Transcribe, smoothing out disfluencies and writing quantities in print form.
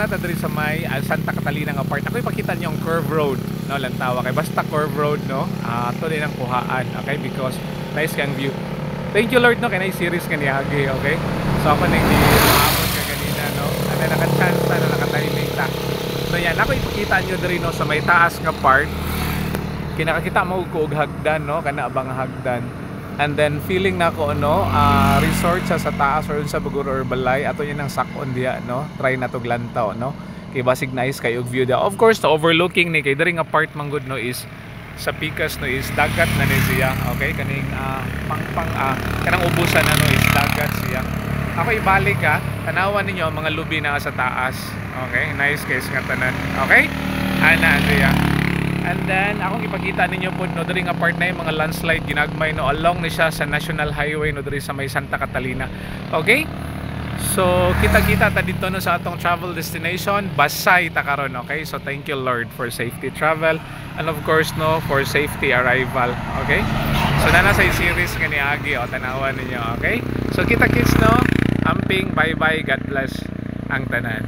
na ta diri sa may Santa Catalina nga part. Ako ipakita niyo ang curve road, no, lantawa kay basta curve road, no. Ato din ang kuhaan, okay, because nice kang view. Thank you Lord, no, kay na series kaniyagi, okay. So ako nang maabot ka kanina, no. Ano naka-chance na naka-timing ta. So yan, ako ipakita niyo diri, no, sa may taas nga part. Kinakakita mo og hagdan, no, kana bang hagdan. And then feeling na ko, no, resort sa taas or sa Bugor or Balay, ato yun ang sakon diya, no. Try na to glantaw, no. Kay basig nice kay og view dia. Of course, the overlooking ni kay diri nga part manggod, no, is sa pikas, no, is dagat na ni siya. Okay, kaning kanang ubusan na, no, is dagat siya. Ako ibalik tanawan ninyo mga lubi na sa taas. Okay, nice case nga tanan. Okay, ana siya. And then akong ipakita ninyo po, no, diri nga part na yung mga landslide ginagmay, no, along ni siya sa National Highway, no, diri sa may Santa Catalina. Okay, so kita-kita ta dito, no, sa atong travel destination Basay ta karon. Okay, so thank you Lord for safety travel and of course, no, for safety arrival. Okay, so nana sa series nga niagi, o tanawan ninyo. Okay, so kita kits, no, amping, bye bye, God bless ang tanan.